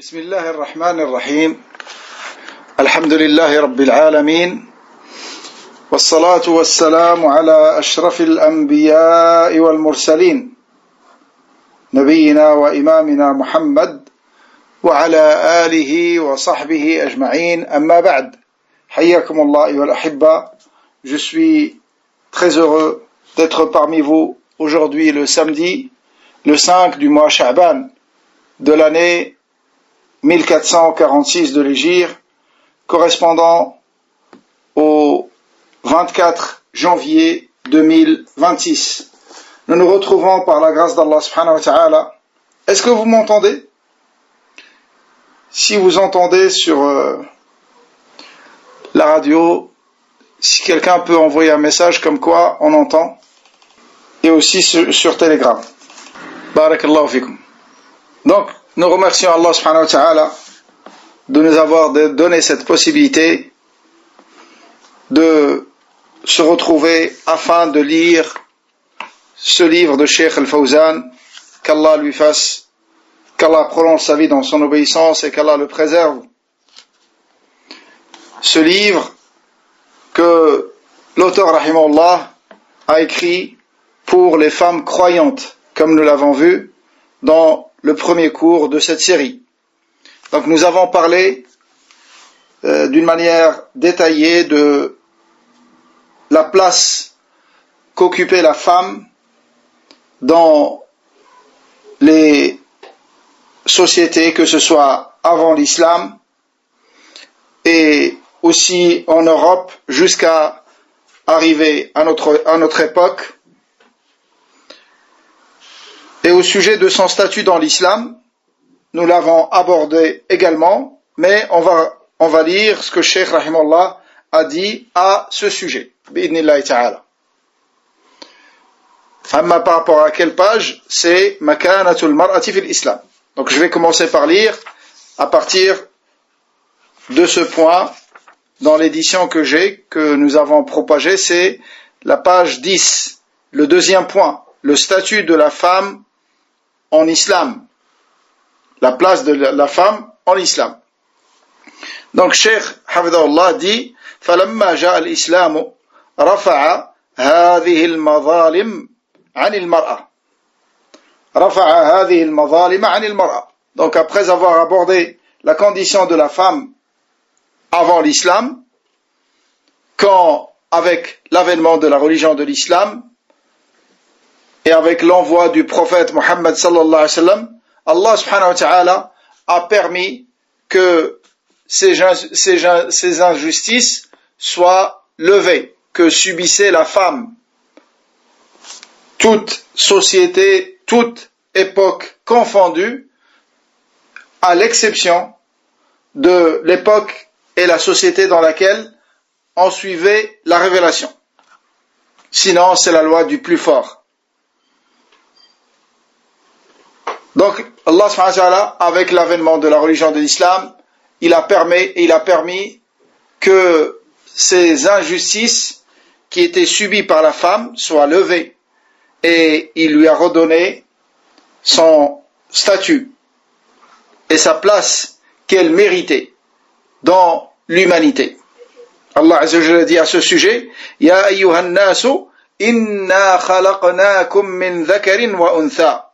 بسم الله الرحمن الرحيم الحمد لله رب العالمين والصلاة والسلام على أشرف الأنبياء والمرسلين نبينا وإمامنا محمد وعلى آله وصحبه أجمعين أما بعد حياكم الله أيها الأحبة. Je suis très heureux d'être parmi vous aujourd'hui le samedi, le 5 du mois Sha'ban de l'année 1446 de l'Hégire, correspondant au 24 janvier 2026. Nous nous retrouvons par la grâce d'Allah subhanahu wa ta'ala. Est-ce que vous m'entendez? Si vous entendez sur la radio, si quelqu'un peut envoyer un message comme quoi on entend, et aussi sur Telegram. Barakallahu fikum. Donc, nous remercions Allah subhanahu wa ta'ala de nous avoir donné cette possibilité de se retrouver afin de lire ce livre de Cheikh Al-Fawzan, qu'Allah lui fasse, qu'Allah prolonge sa vie dans son obéissance et qu'Allah le préserve. Ce livre que l'auteur rahimahullah a écrit pour les femmes croyantes, comme nous l'avons vu dans le premier cours de cette série. Donc nous avons parlé d'une manière détaillée de la place qu'occupait la femme dans les sociétés, que ce soit avant l'islam et aussi en Europe jusqu'à arriver à notre époque. Et au sujet de son statut dans l'islam, nous l'avons abordé également, mais on va lire ce que Cheikh Rahimahullah a dit à ce sujet. Bi'idhnillahi ta'ala. Amma par rapport à quelle page? C'est Makanatul Mar'ati fil Islam. Donc je vais commencer par lire à partir de ce point dans l'édition que nous avons propagée, c'est la page 10, le deuxième point, le statut de la femme en islam, la place de la femme en islam. Donc Cheikh Hafidahullah dit فلما جاء الإسلام رفع هذه المظالم عن المرأة رفع هذه المظالم عن المرأة. Donc après avoir abordé la condition de la femme avant l'islam, quand avec l'avènement de la religion de l'islam et avec l'envoi du prophète Mohammed sallallahu alayhi wa sallam, Allah subhanahu wa ta'ala a permis que ces injustices soient levées, que subissait la femme. Toute société, toute époque confondue, à l'exception de l'époque et la société dans laquelle on suivait la révélation. Sinon, c'est la loi du plus fort. Donc, Allah subhanahu wa ta'ala, avec l'avènement de la religion de l'islam, il a permis que ces injustices qui étaient subies par la femme soient levées et il lui a redonné son statut et sa place qu'elle méritait dans l'humanité. Allah azza wa jalla dit à ce sujet: Ya ayyuhan nasu inna khalaqnakum min dhakarin wa untha.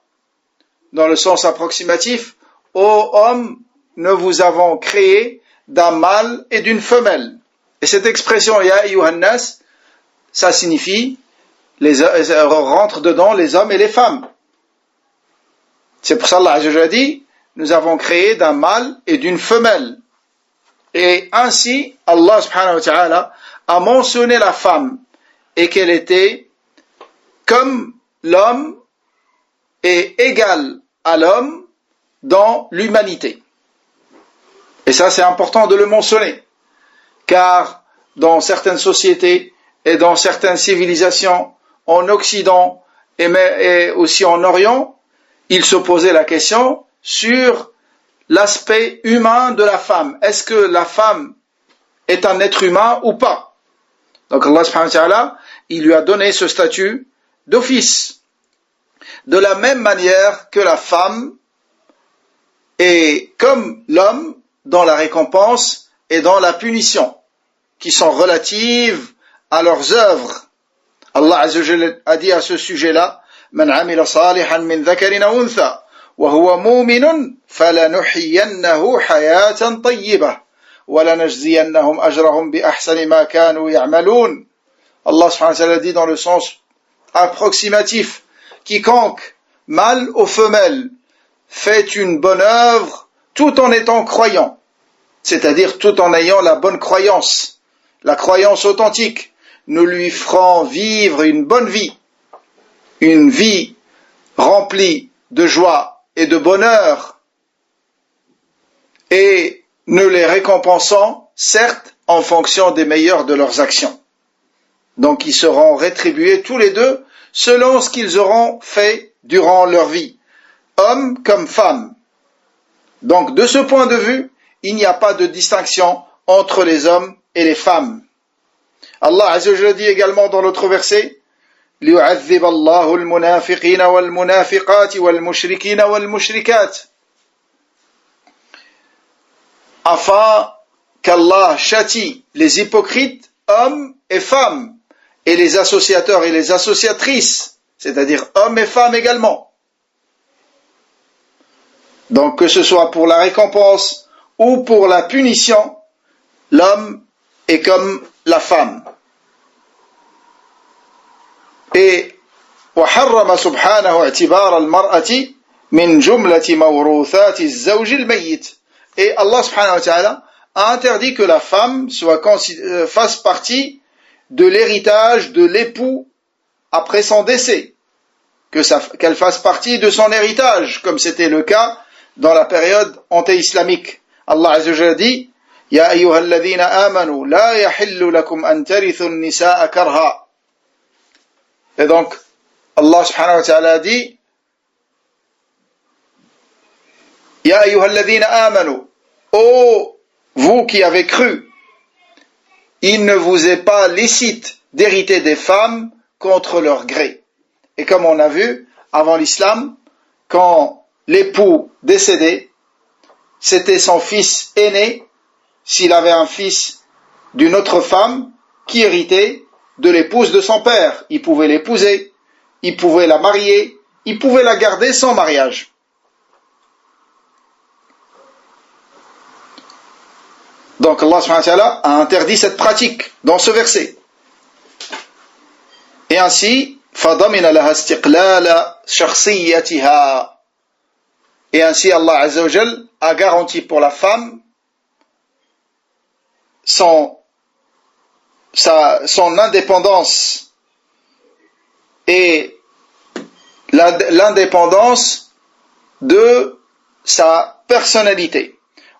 Dans le sens approximatif, ô homme, nous vous avons créé d'un mâle et d'une femelle. Et cette expression Ya ayyuhan nas, ça signifie rentre dedans les hommes et les femmes. C'est pour ça qu'Allah azza wa jalla dit nous avons créé d'un mâle et d'une femelle. Et ainsi, Allah subhanahu wa ta'ala a mentionné la femme et qu'elle était comme l'homme et égale à l'homme dans l'humanité. Et ça, c'est important de le mentionner, car dans certaines sociétés et dans certaines civilisations, en Occident et aussi en Orient, il se posait la question sur l'aspect humain de la femme. Est-ce que la femme est un être humain ou pas? Donc Allah subhanahu wa ta'ala, il lui a donné ce statut d'office. De la même manière que la femme Et comme l'homme dans la récompense et dans la punition, qui sont relatives à leurs œuvres. Allah Azza wa Jalla a dit à ce sujet-là: Man amila salihan min dhakarin aw untha wa huwa mu'minun falanuhyiyannahu hayatan tayyibah wa lanajziyannahum ajrahum bi ahsani ma kanu ya'malun. Allah subhanahu wa ta'ala dit dans le sens approximatif: quiconque, mâle ou femelle, fait une bonne œuvre tout en étant croyant, c'est-à-dire tout en ayant la bonne croyance, la croyance authentique, nous lui ferons vivre une bonne vie, une vie remplie de joie et de bonheur, et nous les récompensons, certes, en fonction des meilleures de leurs actions. Donc ils seront rétribués tous les deux selon ce qu'ils auront fait durant leur vie, hommes comme femmes. Donc de ce point de vue, il n'y a pas de distinction entre les hommes et les femmes. Allah Azza wa Jalla dit également dans l'autre verset: لِيُعَذِّبَ اللَّهُ الْمُنَافِقِينَ وَالْمُنَافِقَاتِ وَالْمُشْرِكِينَ وَالْمُشْرِكَاتِ, afin qu'Allah châtie les hypocrites, hommes et femmes, et les associateurs et les associatrices, c'est-à-dire hommes et femmes également. Donc que ce soit pour la récompense ou pour la punition, l'homme est comme la femme. Et وحرم سبحانه اعتبار المرأة من جملة موروثات الزوج الميت. Et Allah subhanahu wa ta'ala a interdit que la femme fasse partie de l'héritage de l'époux après son décès, qu'elle fasse partie de son héritage, comme c'était le cas dans la période anté-islamique. Allah Azza wa Jalla dit: Ya ayyuhalladhina amanu la yahillu lakum an tarithu an-nisaa karha. Et donc Allah subhanahu wa ta'ala a dit: Ya ayyuhalladhina amanu, ô vous qui avez cru, il ne vous est pas licite d'hériter des femmes contre leur gré. Et comme on a vu avant l'islam, quand l'époux décédait, c'était son fils aîné, s'il avait un fils d'une autre femme, qui héritait de l'épouse de son père. Il pouvait l'épouser, il pouvait la marier, il pouvait la garder sans mariage. Donc Allah subhanahu wa ta'ala a interdit cette pratique dans ce verset. Et ainsi, فَضَمِنَ لَهَا اسْتِقْلَالَ شَخْصِيَّتِهَا. Et ainsi Allah Azza wa Jal a garanti pour la femme son indépendance et l'indépendance de sa personnalité.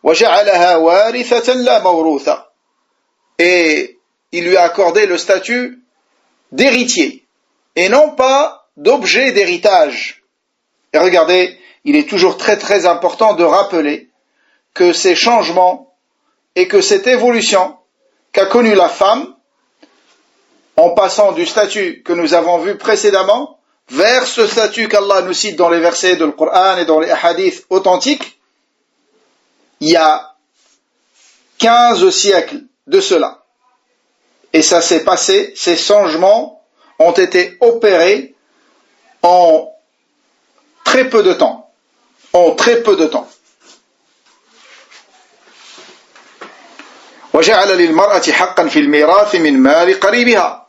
وَجَعَلَهَا وَارِثَةً لَا مَوْرُوثًا. Et il lui a accordé le statut d'héritier et non pas d'objet d'héritage. Et regardez, il est toujours très très important de rappeler que ces changements et que cette évolution qu'a connue la femme, en passant du statut que nous avons vu précédemment vers ce statut qu'Allah nous cite dans les versets du Coran et dans les hadiths authentiques, il y a 15 siècles de cela. Et ça s'est passé, ces changements ont été opérés en très peu de temps. وَجَعَلَ لِلْمَرْأَةِ حَقًّا فِي الْمِيرَاثِ مِنْ مَالِ قَرِيبِهَا.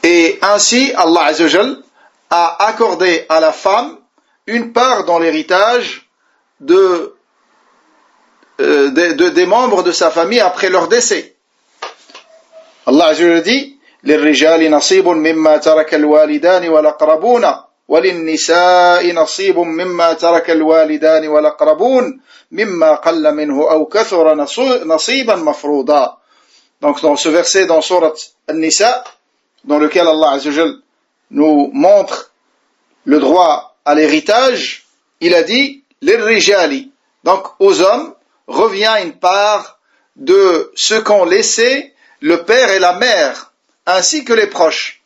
Et ainsi, Allah Azza wa Jal a accordé à la femme une part dans l'héritage des membres de sa famille après leur décès. Allah Azza wa Jalla dit: لِلرِّجَالِ نَصِيبٌ مِمَّا تَرَكَ الْوَالِدَانِ وَالْأَقْرَبُونَ وَلِلنِّسَاءِ نَصِيبٌ مِمَّا تَرَكَ الْوَالِدَانِ وَالْأَقْرَبُونَ مِمَّا قَلَّ مِنْهُ أَوْ كَثُرَ نَصِيبًا مَفْرُوضًا. Donc dans ce verset dans Surat An-Nisa, dans lequel Allah Azza wa Jalla nous montre le droit à l'héritage, il a dit لِلرِّجَالِ. Donc aux hommes revient une part de ce qu'ont laissé le père et la mère, ainsi que les proches.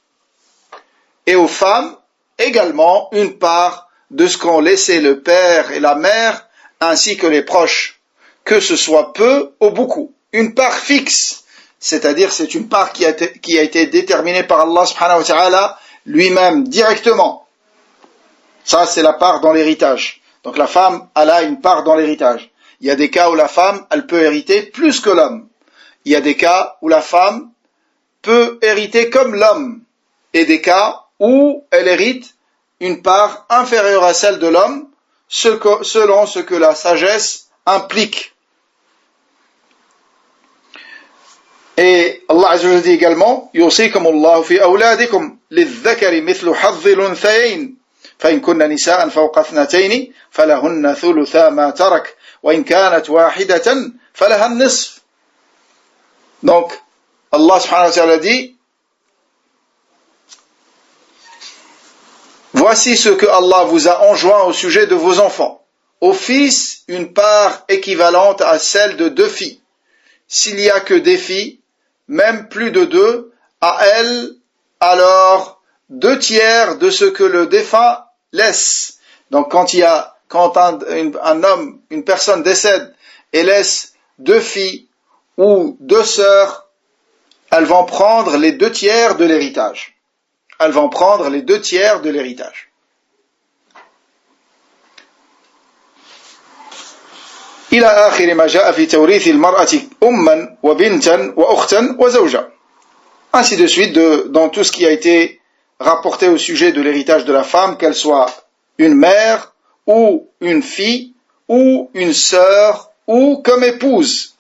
Et aux femmes également une part de ce qu'ont laissé le père et la mère, ainsi que les proches, que ce soit peu ou beaucoup. Une part fixe, c'est-à-dire c'est une part qui a été déterminée par Allah subhanahu wa ta'ala lui-même directement. Ça, c'est la part dans l'héritage. Donc la femme, elle a une part dans l'héritage. Il y a des cas où la femme, elle peut hériter plus que l'homme. Il y a des cas où la femme peut hériter comme l'homme. Et des cas où elle hérite une part inférieure à celle de l'homme, selon ce que la sagesse implique. Et Allah Azza wa Jalla dit également: يوصيكم الله في أولادكم للذكر مثل حظ الأنثيين فإن كن نساء فوق اثنتين فلهن ثلثا ما ترك وإن كانت واحدة فلها النصف. Donc Allah subhanahu wa ta'ala dit: voici ce que Allah vous a enjoint au sujet de vos enfants. Aux fils, une part équivalente à celle de 2 filles. S'il n'y a que des filles, même plus de 2, à elles, alors 2/3 de ce que le défunt laisse. Donc quand un homme, une personne décède et laisse 2 filles ou 2 sœurs, elles vont prendre les 2/3 de l'héritage. Elles vont prendre les 2/3 de l'héritage. إلى آخر ما جاء في توريث المرأة أما وبنتا وأختا وزوجا. Ainsi de suite dans tout ce qui a été rapporté au sujet de l'héritage de la femme, qu'elle soit une mère ou une fille ou une sœur ou comme épouse.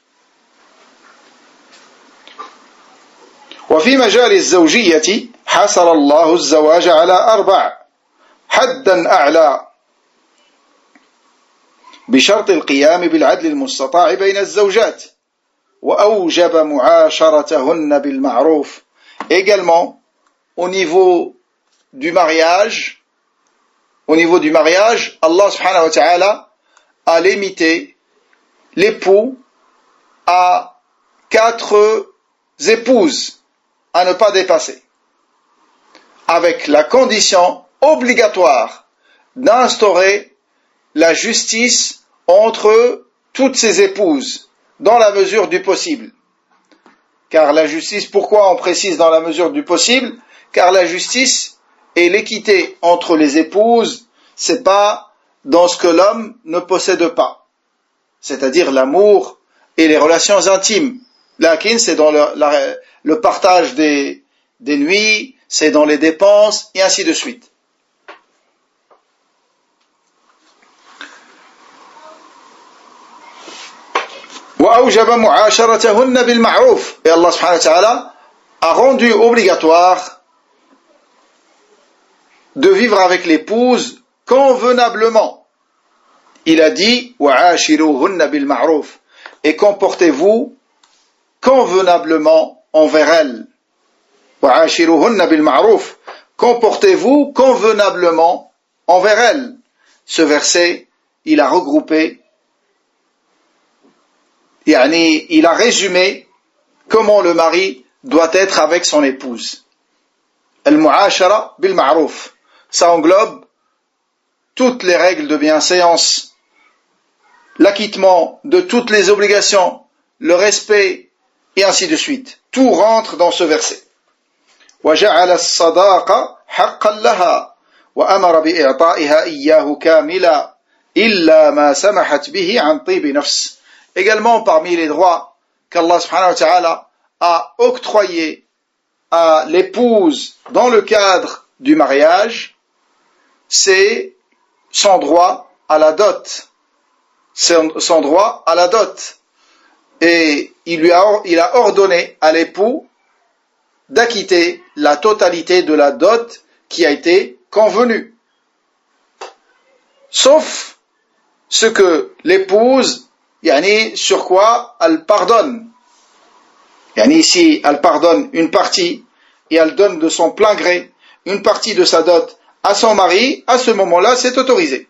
وفي مجال الزوجية حصر الله الزواج على 4 حدا أعلى بشرط القيام بالعدل المستطاع بين الزوجات وأوجب معاشرتهن بالمعروف. Également, au niveau du mariage, Allah subhanahu wa ta'ala a limité l'époux à 4 épouses à ne pas dépasser, avec la condition obligatoire d'instaurer la justice entre toutes ces épouses, dans la mesure du possible. Car la justice, pourquoi on précise dans la mesure du possible? Car la justice et l'équité entre les épouses, c'est pas dans ce que l'homme ne possède pas, c'est-à-dire l'amour et les relations intimes. Lakin, c'est dans le partage des nuits, c'est dans les dépenses, et ainsi de suite. وأوجب معاشرتهن بالمعروف. Et Allah subhanahu wa ta'ala a rendu obligatoire de vivre avec l'épouse convenablement. Il a dit: وعاشروهن بالمعروف. Et comportez-vous convenablement envers elles. وعاشروهن بالمعروف. Comportez-vous convenablement envers elles. Ce verset, il a regroupé, il a résumé comment le mari doit être avec son épouse. Al-mu'ashara bil-ma'ruf. Ça englobe toutes les règles de bienséance, l'acquittement de toutes les obligations, le respect, et ainsi de suite. Tout rentre dans ce verset. وَجَعَلَ الصَّدَاقَ حَقًّا لَهَا وَأَمَرَ بِإِعْطَائِهَا إِيَّاهُ كَامِلًا إِلَّا مَا سَمَحَتْ بِهِ عَنْ طِيبِ نَفْسٍ. Également, parmi les droits qu'Allah subhanahu wa ta'ala a octroyés à l'épouse dans le cadre du mariage, c'est son droit à la dot. Son droit à la dot. Et il a ordonné à l'époux d'acquitter la totalité de la dot qui a été convenue. Sauf ce que l'épouse, sur quoi elle pardonne. Si elle pardonne une partie et elle donne de son plein gré une partie de sa dot à son mari, à ce moment-là, c'est autorisé.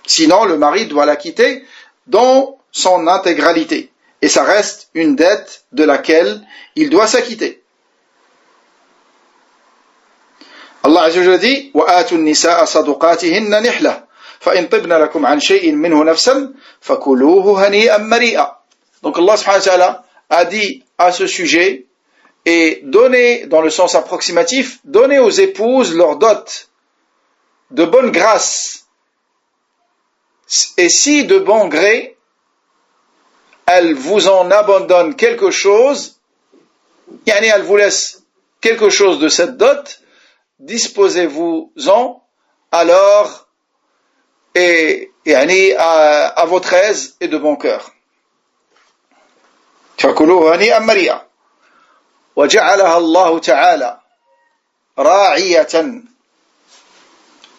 Sinon, le mari doit l'acquitter dans son intégralité. Et ça reste une dette de laquelle il doit s'acquitter. Allah Azza wa Jalla dit وَآتُوا النِّسَاءَ صَدُقَاتِهِنَّ نِحْلَةً فَإِنْ طِبْنَ لَكُمْ عَنْ شَيْءٍ مِّنْهُ نَفْسًا فَكُلُوهُ هَنِيئًا مَرِيئًا. Donc Allah subhanahu wa ta'ala a dit à ce sujet, et donner, dans le sens approximatif, donner aux épouses leur dot de bonne grâce, et si de bon gré elles vous en abandonnent quelque chose, yani elles vous laissent quelque chose de cette dot, disposez-vous-en alors et yani à votre aise et de bon cœur. فَكُلُوهُ هَنِيئًا مَرِيئًا. وجعلها الله تعالى راعية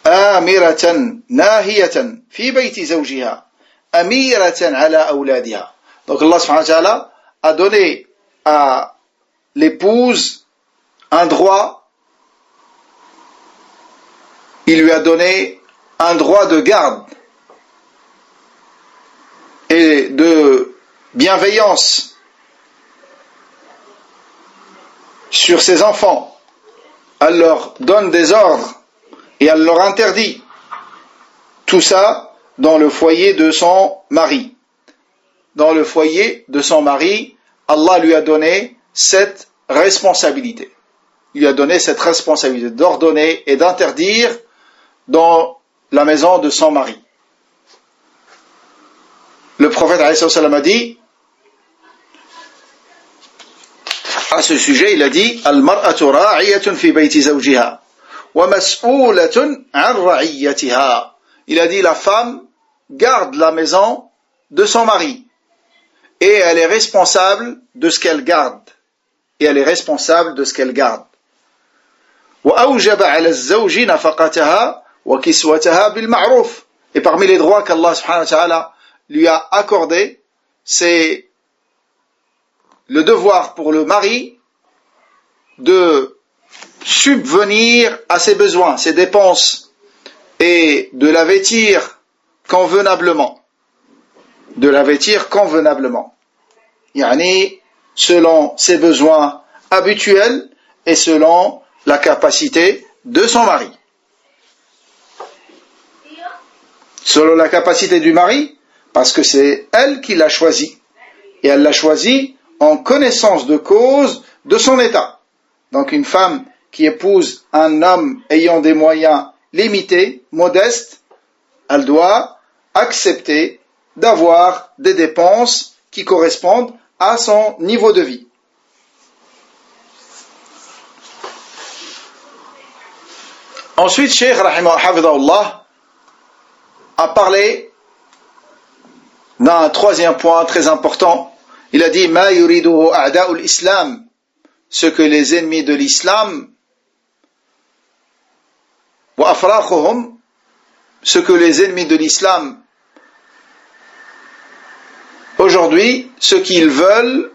آمرة ناهية في بيت زوجها أميرة على أولادها. Donc Allah subhanahu wa ta'ala a donné à l'épouse un droit, il lui a donné un droit de garde et de bienveillance sur ses enfants. Elle leur donne des ordres et elle leur interdit. Tout ça dans le foyer de son mari. Dans le foyer de son mari, Allah lui a donné cette responsabilité. Il lui a donné cette responsabilité d'ordonner et d'interdire dans la maison de son mari. Le prophète a dit, à ce sujet, il a dit Al-mar'atu ra'iyatun fi bayti zawjiha wa mas'ulatun 'an ra'iyatiha. Il a dit la femme garde la maison de son mari et elle est responsable de ce qu'elle garde. Et elle est responsable de ce qu'elle garde. Wa awjaba 'ala az-zawji nafaqataha wa kiswataha bil ma'ruf. Et parmi les droits qu'Allah subhanahu wa ta'ala lui a accordés, c'est le devoir pour le mari de subvenir à ses besoins, ses dépenses, et de la vêtir convenablement. De la vêtir convenablement. Yani, selon ses besoins habituels et selon la capacité de son mari. Selon la capacité du mari, parce que c'est elle qui l'a choisi. Et elle l'a choisi en connaissance de cause de son état. Donc une femme qui épouse un homme ayant des moyens limités, modestes, elle doit accepter d'avoir des dépenses qui correspondent à son niveau de vie. Ensuite, Cheikh Rahimahullah a parlé d'un troisième point très important. Il a dit ma yuriduhu a'da'ul islam, ce que les ennemis de l'islam, wa afrakhuhum, ce que les ennemis de l'islam aujourd'hui, ce qu'ils veulent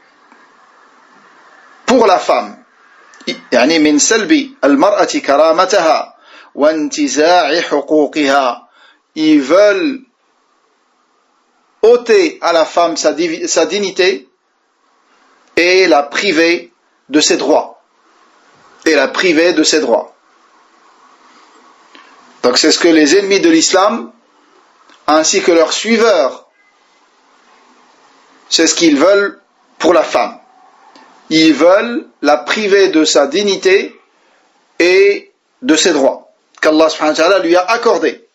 pour la femme. يعني من سلب المرأة كرامتها وانتزاع حقوقها. Ils veulent ôter à la femme sa dignité et la priver de ses droits. Et la priver de ses droits. Donc c'est ce que les ennemis de l'islam, ainsi que leurs suiveurs, c'est ce qu'ils veulent pour la femme. Ils veulent la priver de sa dignité et de ses droits qu'Allah subhanahu wa ta'ala lui a accordés.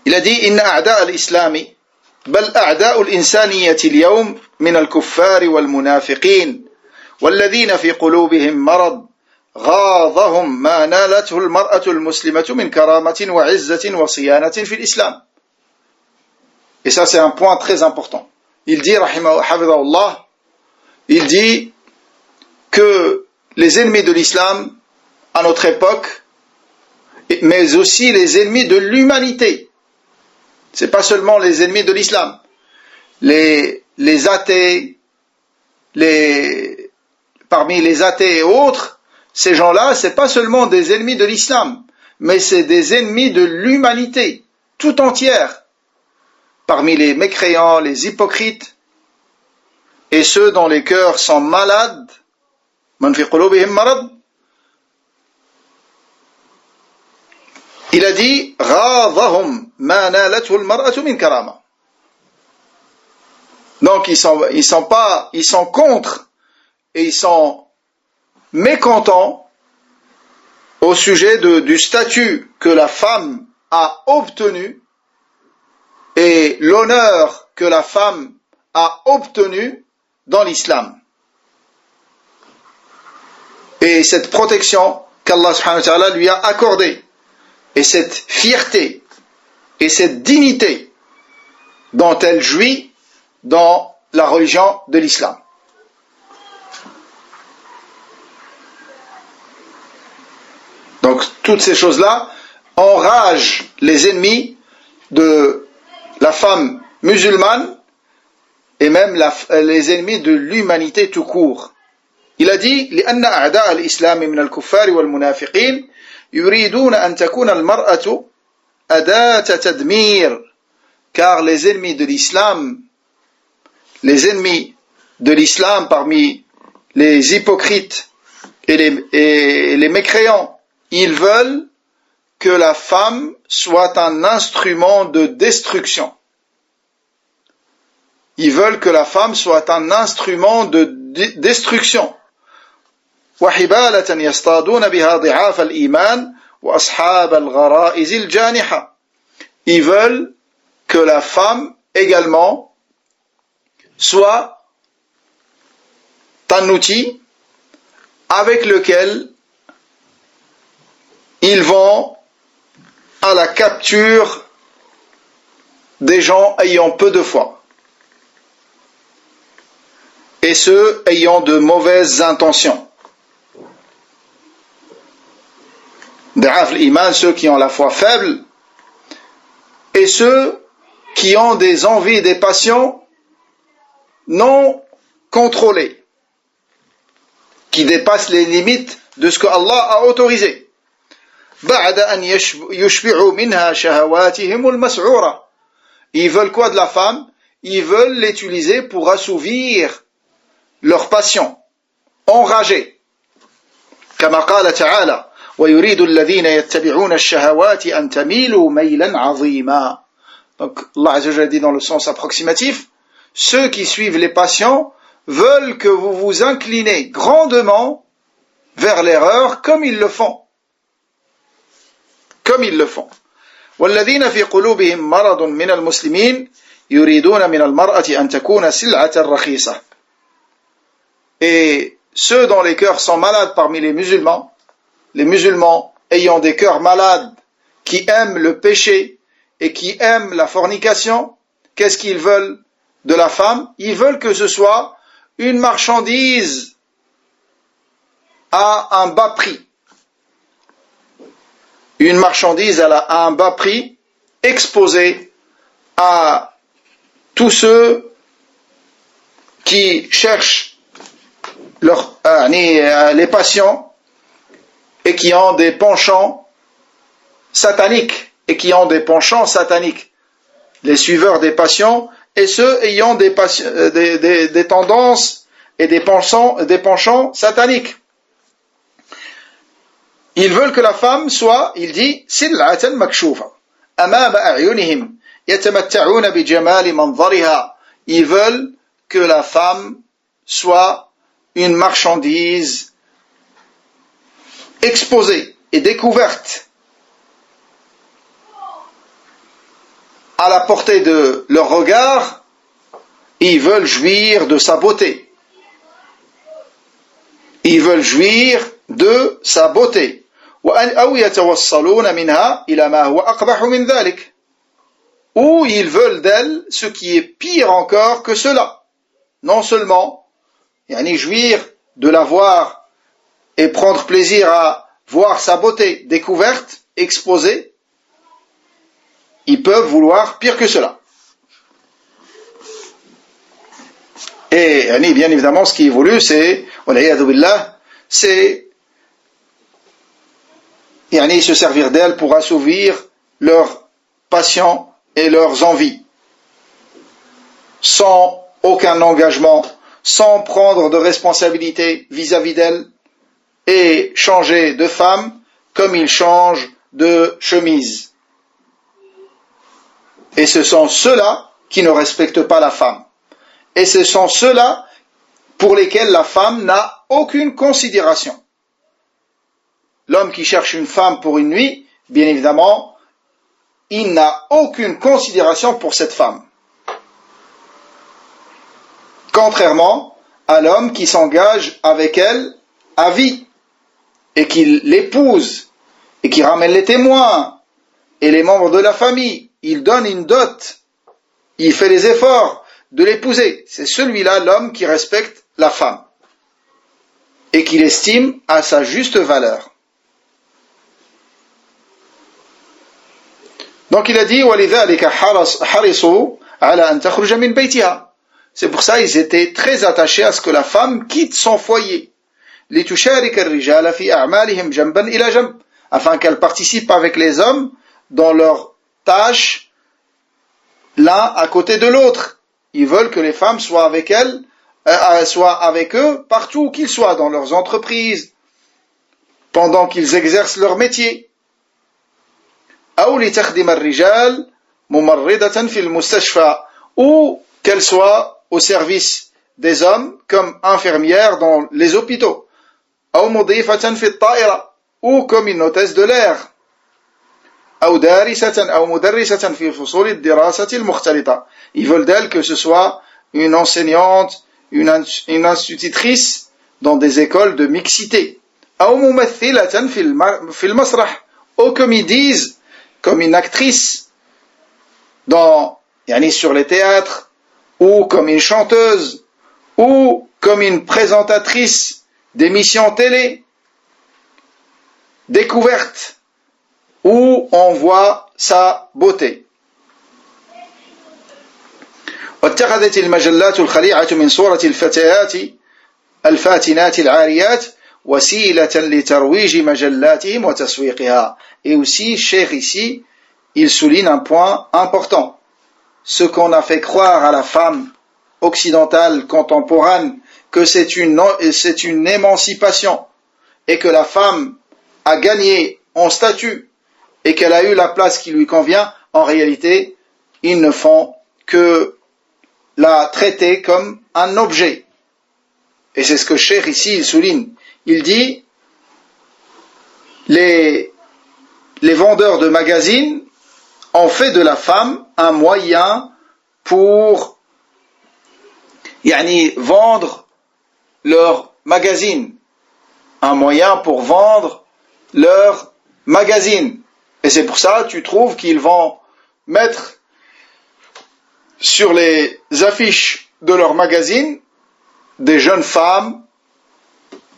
Il a dit إن أعداء الإسلام بل أعداء الإنسانية اليوم من الكفار والمنافقين والذين في قلوبهم مرض غاضهم ما نالته المرأة المسلمة من كرامة وعزة وصيانة في الإسلام. Et ça c'est un point très important. Il dit, rahimahullah, il dit que les ennemis de l'islam à notre époque, mais aussi les ennemis de l'humanité, c'est pas seulement les ennemis de l'islam, les athées, parmi les athées et autres, ces gens-là, c'est pas seulement des ennemis de l'islam, mais c'est des ennemis de l'humanité tout entière. Parmi les mécréants, les hypocrites, et ceux dont les cœurs sont malades, man fi qulubihim marad, il a dit غاضهم ما نالته المرأة من كرامة. Donc ils sont contre et ils sont mécontents au sujet du statut que la femme a obtenu et l'honneur que la femme a obtenu dans l'islam. Et cette protection qu'Allah subhanahu wa ta'ala lui a accordée, et cette fierté, et cette dignité dont elle jouit dans la religion de l'islam. Donc toutes ces choses-là enragent les ennemis de la femme musulmane et même les ennemis de l'humanité tout court. Il a dit لأن أعداء الإسلام من الكفار والمنافقين يريدون أن تكون المرأة أداة تدمير, car les ennemis de l'islam parmi les hypocrites et les mécréants, ils veulent que la femme soit un instrument de destruction. Ils veulent que la femme soit un instrument de destruction. وحبالة يصطادون بها ضعاف الإيمان وأصحاب الغرائز الجانحة. Ils veulent que la femme également soit un outil avec lequel ils vont à la capture des gens ayant peu de foi et ceux ayant de mauvaises intentions. Da'af l'iman, ceux qui ont la foi faible, et ceux qui ont des envies et des passions non contrôlées, qui dépassent les limites de ce que Allah a autorisé. بعد أن يشبعوا منها شهواتهم المسعورة. Ils veulent quoi de la femme? Ils veulent l'utiliser pour assouvir leur passion enragée. كما قال تعالى ويريد الذين يتبعون الشهوات أن تميلوا ميلا عظيما. Donc Allah Azza wa Jalla dit dans le sens approximatif, ceux qui suivent les passions veulent que vous vous inclinez grandement vers l'erreur comme ils le font. Comme ils le font. والذين في قلوبهم مرض من المسلمين يريدون من المرأة أن تكون سلعة رخيصة. Et ceux dont les cœurs sont malades parmi les musulmans ayant des cœurs malades, qui aiment le péché et qui aiment la fornication, qu'est-ce qu'ils veulent de la femme? Ils veulent que ce soit une marchandise à un bas prix. Une marchandise à un bas prix exposée à tous ceux qui cherchent les passions et qui ont des penchants sataniques. Les suiveurs des passions et ceux ayant des tendances et des penchants sataniques. Ils veulent que la femme soit, il dit, sil'atan makshufa amama a'yunihim yatamatta'una bi jamali manzariha. Ils veulent que la femme soit une marchandise exposée et découverte à la portée de leur regard. Ils veulent jouir de sa beauté. Ils veulent jouir de sa beauté. أو يتوصلون منها إلى ما هو أقبح من ذلك. Ou ils veulent d'elle ce qui est pire encore que cela. Non seulement jouir de la voir et prendre plaisir à voir sa beauté découverte, exposée, ils peuvent vouloir pire que cela. Et bien évidemment, ce qui est voulu, c'est se servir d'elle pour assouvir leurs passions et leurs envies, sans aucun engagement, sans prendre de responsabilité vis-à-vis d'elle, et changer de femme comme ils changent de chemise. Et ce sont ceux-là qui ne respectent pas la femme. Et ce sont ceux-là pour lesquels la femme n'a aucune considération. L'homme qui cherche une femme pour une nuit, bien évidemment, il n'a aucune considération pour cette femme. Contrairement à l'homme qui s'engage avec elle à vie et qui l'épouse et qui ramène les témoins et les membres de la famille, il donne une dot, il fait les efforts de l'épouser. C'est celui-là l'homme qui respecte la femme et qui l'estime à sa juste valeur. Donc il a dit وَلِذَلِكَ حَرِصُوا عَلَى أَن تَخْرُجَ مِنْ بَيْتِهَا. C'est pour ça ils étaient très attachés à ce que la femme quitte son foyer. لِتُشَارِكَ الرِّجَالَ فِي أَعْمَالِهِمْ جَنْبًا إِلَى جَنْبٍ, afin qu'elle participe avec les hommes dans leurs tâches l'un à côté de l'autre. Ils veulent que les femmes soient avec elles, soient avec eux partout où qu'ils soient, dans leurs entreprises, pendant qu'ils exercent leur métier. أو لتخدم الرجال ممرضة في المستشفى, ou qu'elle soit au service des hommes comme infirmière dans les hôpitaux. أو مضيفة في الطائرة, ou comme une hôtesse de l'air. أو دارسة أو مدرسة في فصول الدراسة المختلطة. Ils veulent d'elle que ce soit une enseignante, une institutrice dans des écoles de mixité. أو ممثلة في المسرح, ou comme ils disent, comme une actrice sur les théâtres, ou comme une chanteuse, ou comme une présentatrice d'émissions télé, découverte, où on voit sa beauté. واتخذت المجلات الخليعة من صورة الفتيات الفاتنات العاريات وسيلة لترويج مجلاتهم وتسويقها. Et aussi, Cheikh ici, il souligne un point important. Ce qu'on a fait croire à la femme occidentale contemporaine, que c'est une émancipation, et que la femme a gagné en statut, et qu'elle a eu la place qui lui convient, en réalité, ils ne font que la traiter comme un objet. Et c'est ce que Cheikh ici, il souligne. Il dit, les vendeurs de magazines ont fait de la femme un moyen pour vendre leur magazine. Un moyen pour vendre leur magazine. Et c'est pour ça, tu trouves qu'ils vont mettre sur les affiches de leur magazine des jeunes femmes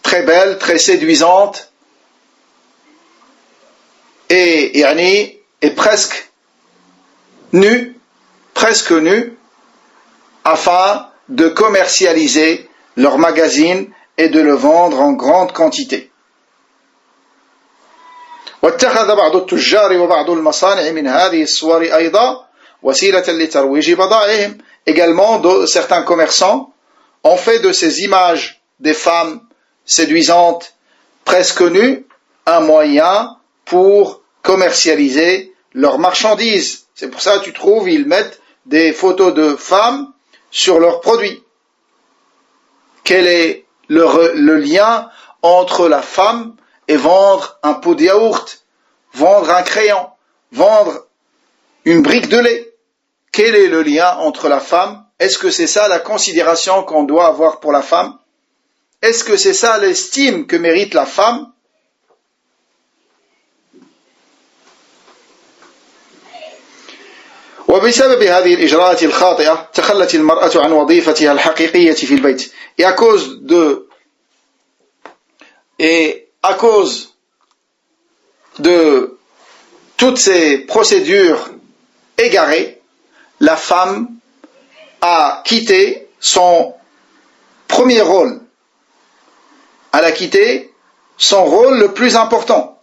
très belles, très séduisantes et presque nues, afin de commercialiser leur magazine et de le vendre en grande quantité. واتخذ بعض التجار وبعض المصانع من هذه الصور أيضا وسيلة لترويج بضائعهم. Également, certains commerçants ont fait de ces images des femmes séduisantes, presque nues, un moyen pour commercialiser leurs marchandises. C'est pour ça que tu trouves, ils mettent des photos de femmes sur leurs produits. Quel est le lien entre la femme et vendre un pot de yaourt, vendre un crayon, vendre une brique de lait? Quel est le lien entre la femme? Est-ce que c'est ça la considération qu'on doit avoir pour la femme? Est-ce que c'est ça l'estime que mérite la femme? وبسبب هذه الإجراءات الخاطئة تخلت المرأة عن وظيفتها الحقيقية في البيت. Et à cause de toutes ces procédures égarées, la femme a quitté son premier rôle. Elle a quitté son rôle le plus important,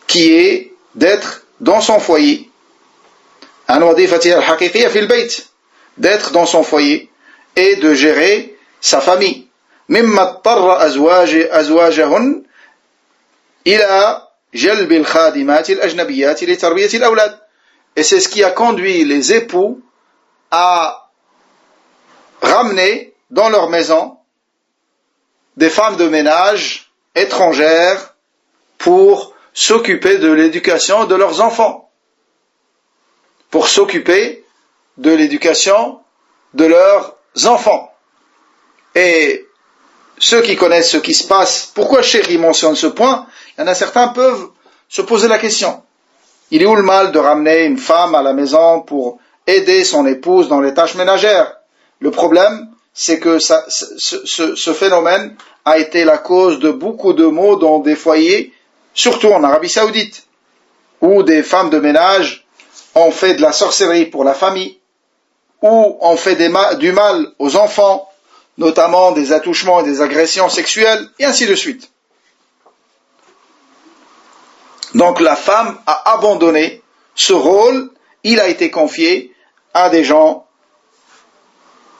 qui est d'être dans son foyer. D'être dans son foyer et de gérer sa famille. مما اضطر أزواجهن إلى جلب الخادمات الأجنبيات لتربية الأولاد. Et c'est ce qui a conduit les époux à ramener dans leur maison des femmes de ménage étrangères pour s'occuper de l'éducation de leurs enfants, pour s'occuper de l'éducation de leurs enfants. Et ceux qui connaissent ce qui se passe, pourquoi Cheikh mentionne ce point? Il y en a certains peuvent se poser la question. Il est où le mal de ramener une femme à la maison pour aider son épouse dans les tâches ménagères? Le problème, c'est que ce phénomène a été la cause de beaucoup de maux dans des foyers, surtout en Arabie Saoudite, où des femmes de ménage ont fait de la sorcellerie pour la famille, où on fait du mal aux enfants, notamment des attouchements et des agressions sexuelles, et ainsi de suite. Donc la femme a abandonné ce rôle, il a été confié à des gens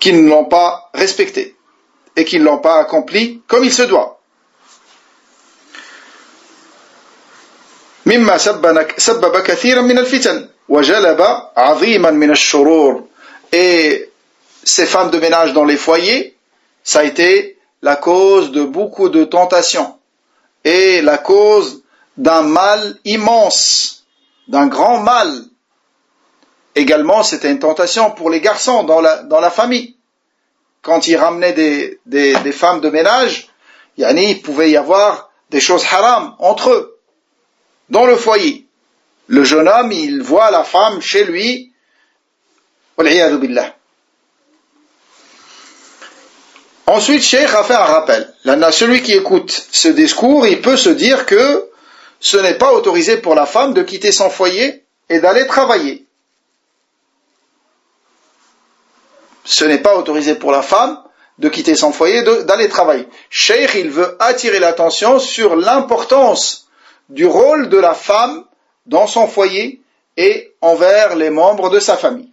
qui ne l'ont pas respecté et qui ne l'ont pas accompli comme il se doit. مما سبب كثيرا من الفتن وجلب عظيما من الشرور. Et ces femmes de ménage dans les foyers, ça a été la cause de beaucoup de tentations et la cause d'un mal immense, d'un grand mal. Également, c'était une tentation pour les garçons dans la famille. Quand ils ramenaient des femmes de ménage, il pouvait y avoir des choses haram entre eux, dans le foyer. Le jeune homme, il voit la femme chez lui. Wal'iyadu billah. Ensuite, Cheikh a fait un rappel. Là, celui qui écoute ce discours, il peut se dire que ce n'est pas autorisé pour la femme de quitter son foyer et d'aller travailler. Ce n'est pas autorisé pour la femme de quitter son foyer et d'aller travailler. Cheikh, il veut attirer l'attention sur l'importance du rôle de la femme dans son foyer et envers les membres de sa famille.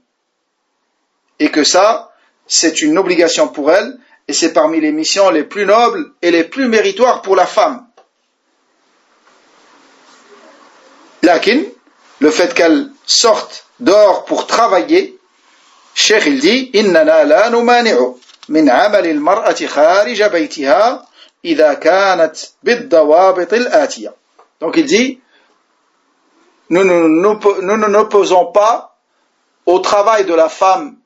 Et que ça, c'est une obligation pour elle, et c'est parmi les missions les plus nobles et les plus méritoires pour la femme. Lakin, le fait qu'elle sorte dehors pour travailler, Cheikh il dit إننا لا نمانع من عمل المرأة خارج بيتها إذا كانت بالضوابط الآتية. Donc il dit nous ne nous opposons pas au travail de la femme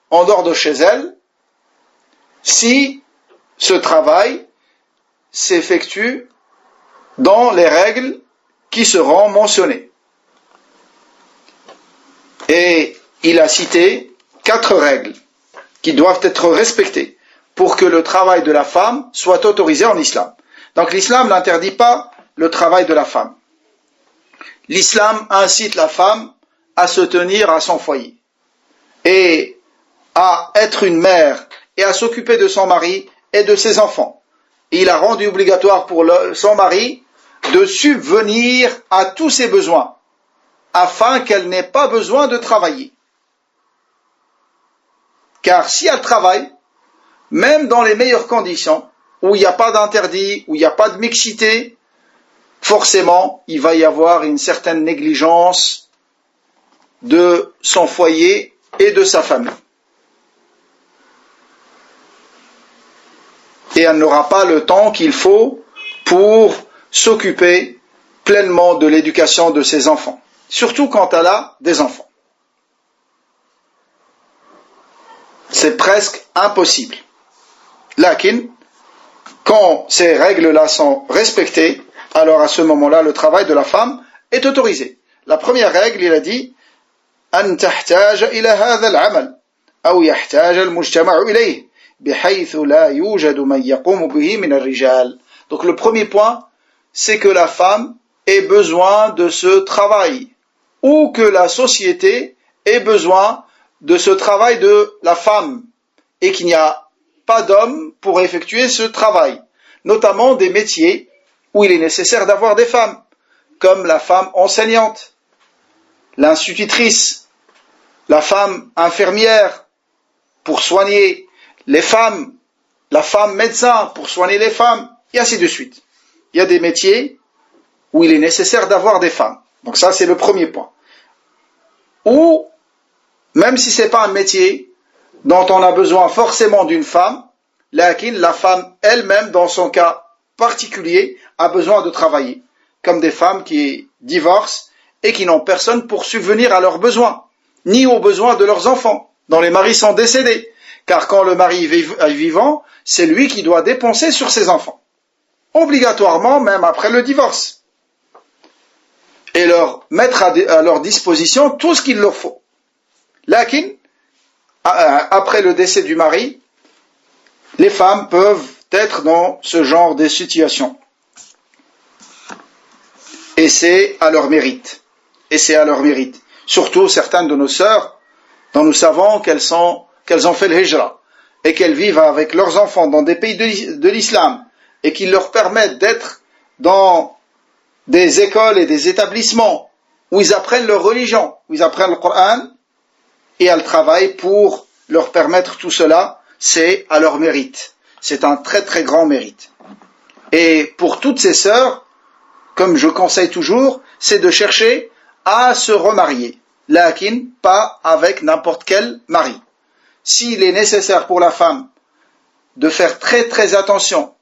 en dehors de chez elle si ce travail s'effectue dans les règles qui seront mentionnées. Et il a cité 4 règles qui doivent être respectées pour que le travail de la femme soit autorisé en islam. Donc l'islam n'interdit pas le travail de la femme. L'islam incite la femme à se tenir à son foyer et à être une mère et à s'occuper de son mari et de ses enfants. Et il a rendu obligatoire pour son mari de subvenir à tous ses besoins afin qu'elle n'ait pas besoin de travailler. Car si elle travaille, même dans les meilleures conditions, où il n'y a pas d'interdit, où il n'y a pas de mixité, forcément, il va y avoir une certaine négligence de son foyer et de sa famille. Et elle n'aura pas le temps qu'il faut pour s'occuper pleinement de l'éducation de ses enfants, surtout quand elle a des enfants. C'est presque impossible. Lakin, quand ces règles-là sont respectées, alors à ce moment-là, le travail de la femme est autorisé. La première règle, il a dit أن تحتاج إلى هذا العمل أو يحتاج المجتمع إليه بحيث لا يوجد من يقوم به من الرجال. Donc le premier point, c'est que la femme ait besoin de ce travail, ou que la société ait besoin de ce travail de la femme, et qu'il n'y a pas d'hommes pour effectuer ce travail, notamment des métiers où il est nécessaire d'avoir des femmes, comme la femme enseignante, l'institutrice, la femme infirmière pour soigner les femmes, la femme médecin pour soigner les femmes, et ainsi de suite. Il y a des métiers où il est nécessaire d'avoir des femmes. Donc ça, c'est le premier point. Ou, même si ce n'est pas un métier dont on a besoin forcément d'une femme, la femme elle-même, dans son cas particulier, a besoin de travailler. Comme des femmes qui divorcent et qui n'ont personne pour subvenir à leurs besoins, ni aux besoins de leurs enfants, dont les maris sont décédés. Car quand le mari est vivant, c'est lui qui doit dépenser sur ses enfants. Obligatoirement, même après le divorce. Et leur mettre à leur disposition tout ce qu'il leur faut. Lakin, après le décès du mari, les femmes peuvent être dans ce genre de situation. Et c'est à leur mérite. Surtout certaines de nos sœurs, dont nous savons qu'elles ont fait le hijra, et qu'elles vivent avec leurs enfants dans des pays de l'islam, et qui leur permettent d'être dans des écoles et des établissements où ils apprennent leur religion, où ils apprennent le Coran, et elles travaillent pour leur permettre tout cela, c'est à leur mérite. C'est un très très grand mérite. Et pour toutes ces sœurs, comme je conseille toujours, c'est de chercher à se remarier. Lakin, pas avec n'importe quel mari. S'il est nécessaire pour la femme de faire très très attention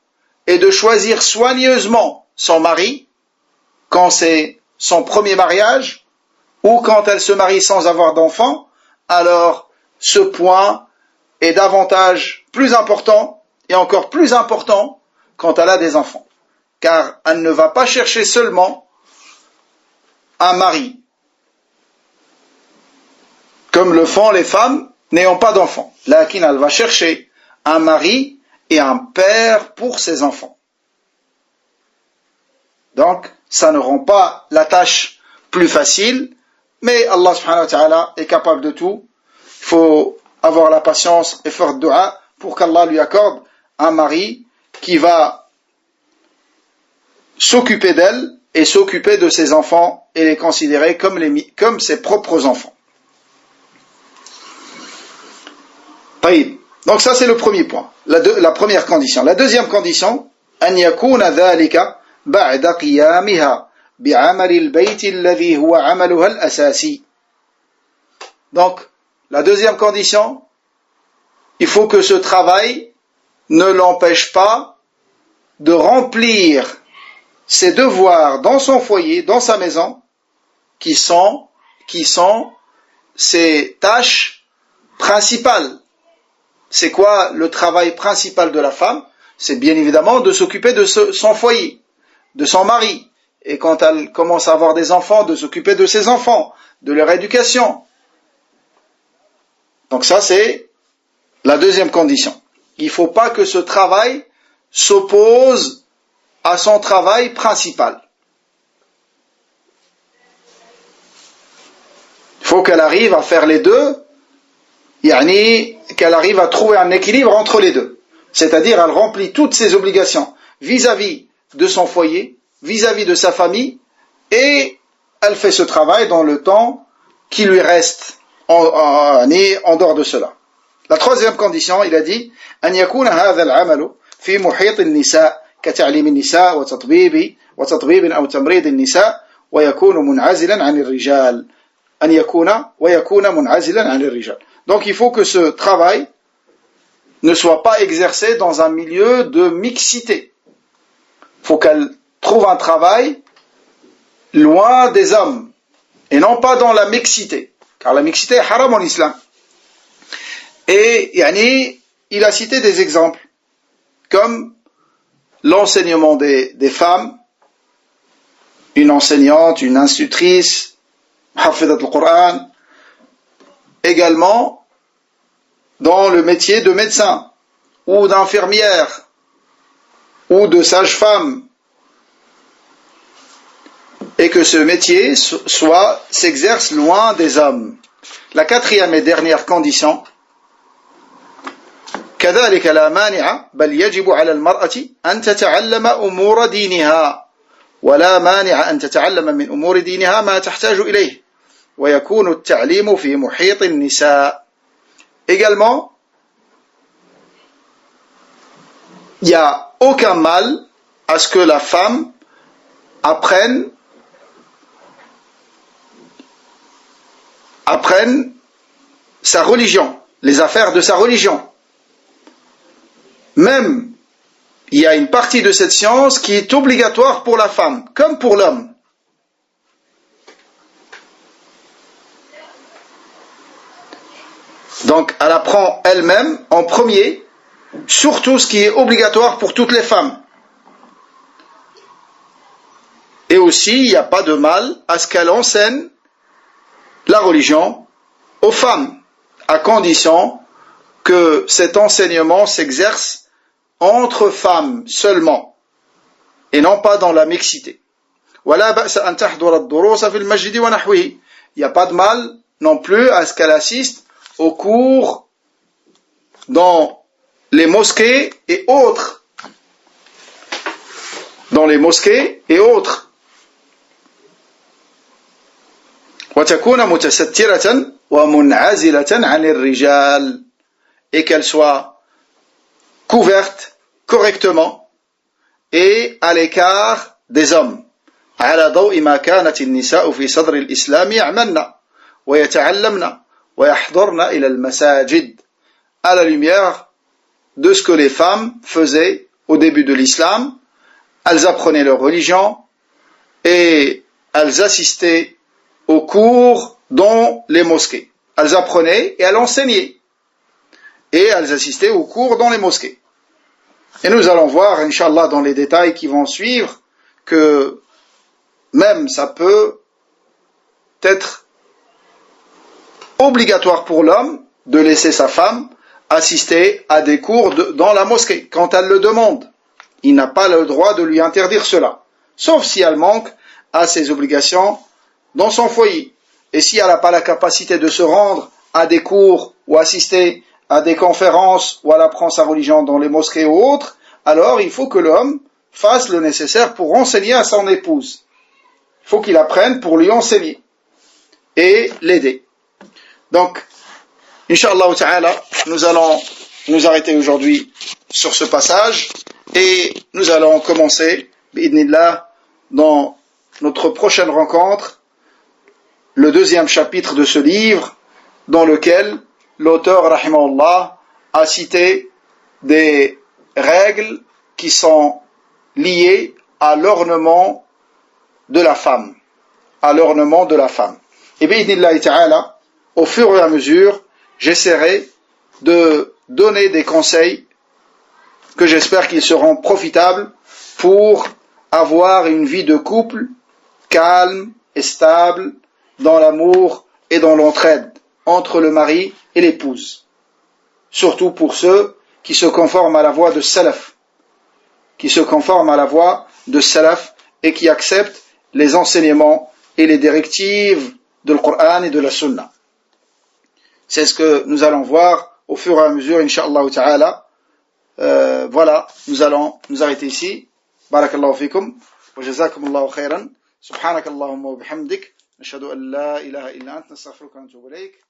et de choisir soigneusement son mari, quand c'est son premier mariage, ou quand elle se marie sans avoir d'enfant, alors ce point est davantage plus important, et encore plus important quand elle a des enfants. Car elle ne va pas chercher seulement un mari, comme le font les femmes n'ayant pas d'enfants. Lakin, elle va chercher un mari et un père pour ses enfants. Donc, ça ne rend pas la tâche plus facile, mais Allah subhanahu wa ta'ala est capable de tout. Il faut avoir la patience et faire dua pour qu'Allah lui accorde un mari qui va s'occuper d'elle et s'occuper de ses enfants et les considérer comme ses propres enfants. Donc ça c'est le premier point, la première condition. La deuxième condition, أن يكون ذلك بعد قيامها بعمل البيت الذي هو عملها الأساسي. Donc la deuxième condition, il faut que ce travail ne l'empêche pas de remplir ses devoirs dans son foyer, dans sa maison, qui sont ses tâches principales. C'est quoi le travail principal de la femme? C'est bien évidemment de s'occuper de son foyer, de son mari. Et quand elle commence à avoir des enfants, de s'occuper de ses enfants, de leur éducation. Donc ça, c'est la deuxième condition. Il ne faut pas que ce travail s'oppose à son travail principal. Il faut qu'elle arrive à faire les deux, qu'elle arrive à trouver un équilibre entre les deux. C'est-à-dire, elle remplit toutes ses obligations vis-à-vis de son foyer, vis-à-vis de sa famille, et elle fait ce travail dans le temps qui lui reste en dehors de cela. La troisième condition, il a dit, أن يكون هذا العمل في محيط النساء كتعليم النساء وتطبيب أو تمريض النساء ويكون منعزلا عن الرجال. أن يكون ويكون منعزلا عن الرجال. Donc il faut que ce travail ne soit pas exercé dans un milieu de mixité. Il faut qu'elle trouve un travail loin des hommes et non pas dans la mixité, car la mixité est haram en islam. Et il a cité des exemples comme l'enseignement des femmes, une enseignante, une institutrice, hafidat al-Qur'an, également dans le métier de médecin ou d'infirmière ou de sage-femme, et que ce métier s'exerce loin des hommes. La quatrième et dernière condition, كذلك لا مانع بل يجب على المرأة أن تتعلم أمور دينها ولا مانع أن تتعلم من أمور دينها ما تحتاج إليه ويكون التعليم في محيط النساء. Également, il n'y a aucun mal à ce que la femme apprennent sa religion, les affaires de sa religion. Même, il y a une partie de cette science qui est obligatoire pour la femme, comme pour l'homme. Donc, elle apprend elle-même en premier, surtout ce qui est obligatoire pour toutes les femmes. Et aussi, il n'y a pas de mal à ce qu'elle enseigne la religion aux femmes, à condition que cet enseignement s'exerce entre femmes seulement, et non pas dans la mixité. Il n'y a pas de mal non plus à ce qu'elle assiste aux cours dans les mosquées et autres. Dans les mosquées et autres. وتكون متسترة ومنعزلة عن الرجال, et qu'elle soit couverte correctement et à l'écart des hommes. على ضوء ما كانت النساء في صدر الإسلام يعملن ويتعلمن ويحضرن إلى المساجد, à la lumière de ce que les femmes faisaient au début de l'islam. Elles apprenaient leur religion et elles assistaient aux cours dans les mosquées. Elles apprenaient et elles enseignaient. Et elles assistaient aux cours dans les mosquées. Et nous allons voir, Inch'Allah, dans les détails qui vont suivre, que même ça peut être obligatoire pour l'homme de laisser sa femme assister à des cours dans la mosquée, quand elle le demande. Il n'a pas le droit de lui interdire cela, sauf si elle manque à ses obligations dans son foyer. Et si elle n'a pas la capacité de se rendre à des cours ou assister à des conférences où elle apprend sa religion dans les mosquées ou autres, alors il faut que l'homme fasse le nécessaire pour enseigner à son épouse. Il faut qu'il apprenne pour lui enseigner et l'aider. Donc, Inch'Allah ta'ala, nous allons nous arrêter aujourd'hui sur ce passage et nous allons commencer, bi'idnillah, dans notre prochaine rencontre, le deuxième chapitre de ce livre, dans lequel l'auteur, rahimahullah, a cité des règles qui sont liées à l'ornement de la femme. À l'ornement de la femme. Et bi'idnillahi ta'ala, au fur et à mesure, j'essaierai de donner des conseils que j'espère qu'ils seront profitables pour avoir une vie de couple calme et stable, dans l'amour et dans l'entraide entre le mari et l'épouse. Surtout pour ceux qui se conforment à la voie de Salaf, et qui acceptent les enseignements et les directives de Coran et de la Sunna. C'est ce que nous allons voir au fur et à mesure, Inch'Allah ta'ala. Voilà, nous allons nous arrêter ici. Barakallahu fikum, wa jazakumullahu khairan. Subhanakallahumma wa bihamdik. نشهد أن لا إله إلا أنت نستغفرك ونتوب إليك